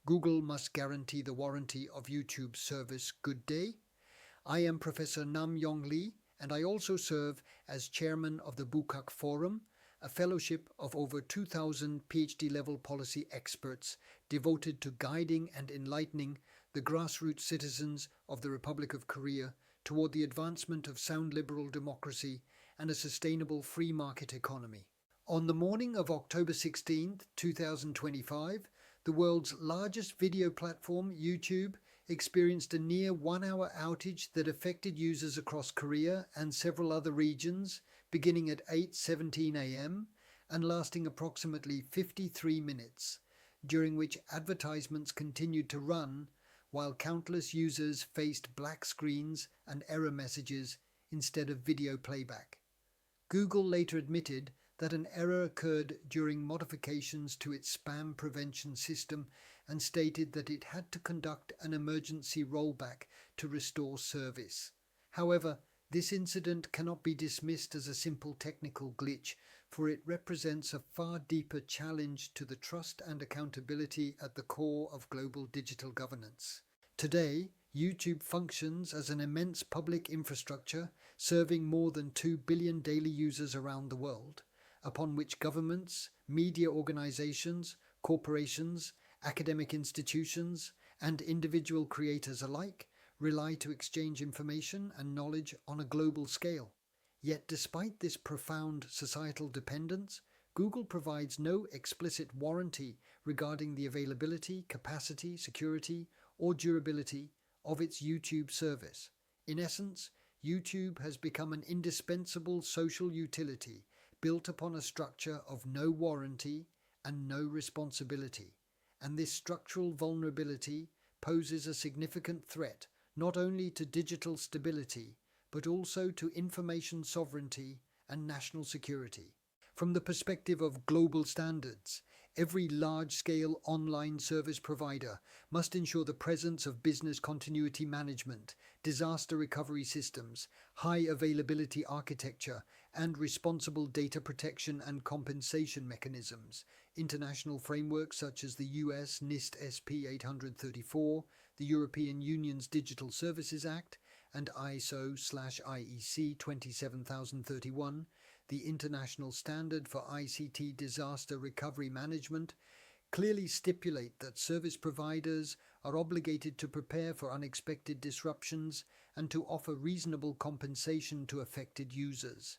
Google must guarantee the warranty of YouTube's service. Good day. I am Professor Nam Yong Lee, and I also serve as chairman of the Bukak Forum, a fellowship of over 2,000 PhD level policy experts devoted to guiding and enlightening the grassroots citizens of the Republic of Korea toward the advancement of sound liberal democracy and a sustainable free market economy. On the morning of October 16, 2025, the world's largest video platform, YouTube, experienced a near 1-hour outage that affected users across Korea and several other regions, beginning at 8:17 a.m. and lasting approximately 53 minutes, during which advertisements continued to run while countless users faced black screens and error messages instead of video playback. Google later admitted that an error occurred during modifications to its spam prevention system and stated that it had to conduct an emergency rollback to restore service. However, this incident cannot be dismissed as a simple technical glitch, for it represents a far deeper challenge to the trust and accountability at the core of global digital governance. Today, YouTube functions as an immense public infrastructure serving more than 2 billion daily users around the world, upon which governments, media organizations, corporations, academic institutions, and individual creators alike rely to exchange information and knowledge on a global scale. Yet despite this profound societal dependence, Google provides no explicit warranty regarding the availability, capacity, security, or durability of its YouTube service. In essence, YouTube has become an indispensable social utility built upon a structure of no warranty and no responsibility, and this structural vulnerability poses a significant threat not only to digital stability, but also to information sovereignty and national security. From the perspective of global standards, every large-scale online service provider must ensure the presence of business continuity management, disaster recovery systems, high availability architecture, and responsible data protection and compensation mechanisms. International frameworks such as the US NIST SP 834, the European Union's Digital Services Act, and ISO/IEC 27031, the International Standard for ICT Disaster Recovery Management, clearly stipulate that service providers are obligated to prepare for unexpected disruptions and to offer reasonable compensation to affected users.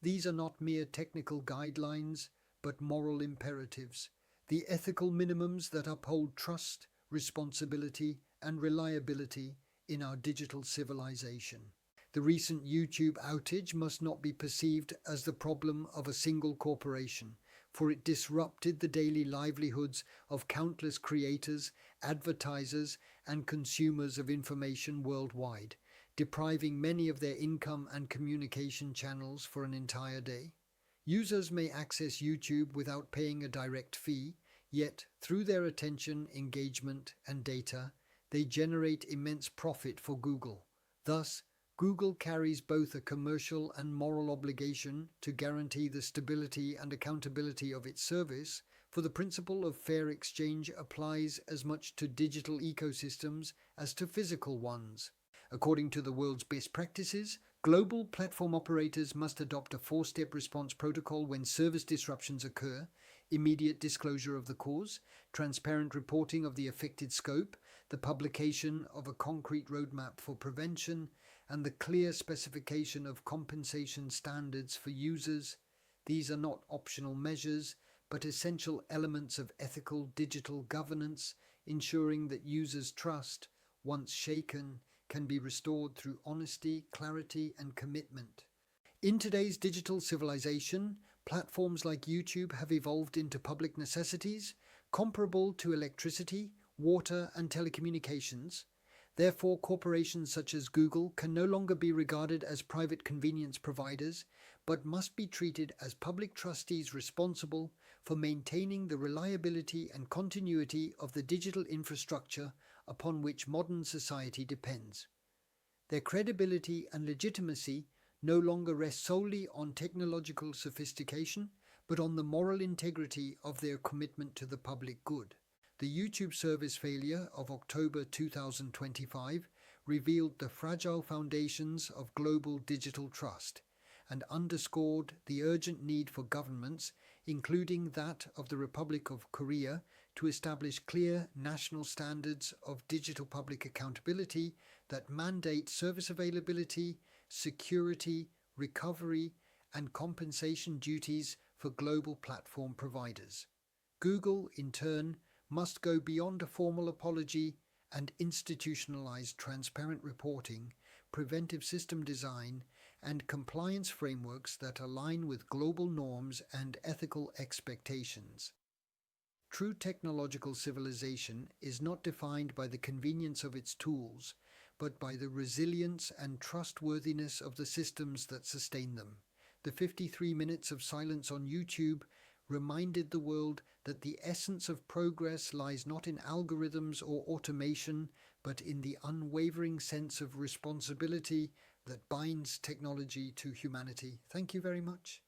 These are not mere technical guidelines, but moral imperatives, the ethical minimums that uphold trust, responsibility, and reliability in our digital civilization. The recent YouTube outage must not be perceived as the problem of a single corporation, for it disrupted the daily livelihoods of countless creators, advertisers, and consumers of information worldwide, depriving many of their income and communication channels for an entire day. Users may access YouTube without paying a direct fee, yet through their attention, engagement, and data, they generate immense profit for Google. Thus, Google carries both a commercial and moral obligation to guarantee the stability and accountability of its service, for the principle of fair exchange applies as much to digital ecosystems as to physical ones. According to the world's best practices, global platform operators must adopt a 4-step response protocol when service disruptions occur: immediate disclosure of the cause, transparent reporting of the affected scope, the publication of a concrete roadmap for prevention, and the clear specification of compensation standards for users. These are not optional measures, but essential elements of ethical digital governance, ensuring that users' trust, once shaken, can be restored through honesty, clarity, and commitment. In today's digital civilization, platforms like YouTube have evolved into public necessities, comparable to electricity, water, and telecommunications. Therefore, corporations such as Google can no longer be regarded as private convenience providers, but must be treated as public trustees responsible for maintaining the reliability and continuity of the digital infrastructure upon which modern society depends. Their credibility and legitimacy no longer rest solely on technological sophistication, but on the moral integrity of their commitment to the public good. The YouTube service failure of October 2025 revealed the fragile foundations of global digital trust and underscored the urgent need for governments, including that of the Republic of Korea, to establish clear national standards of digital public accountability that mandate service availability, security, recovery, and compensation duties for global platform providers. Google, in turn, must go beyond a formal apology and institutionalize transparent reporting, preventive system design, and compliance frameworks that align with global norms and ethical expectations. True technological civilization is not defined by the convenience of its tools, but by the resilience and trustworthiness of the systems that sustain them. The 53 minutes of silence on YouTube reminded the world that the essence of progress lies not in algorithms or automation, but in the unwavering sense of responsibility that binds technology to humanity. Thank you very much.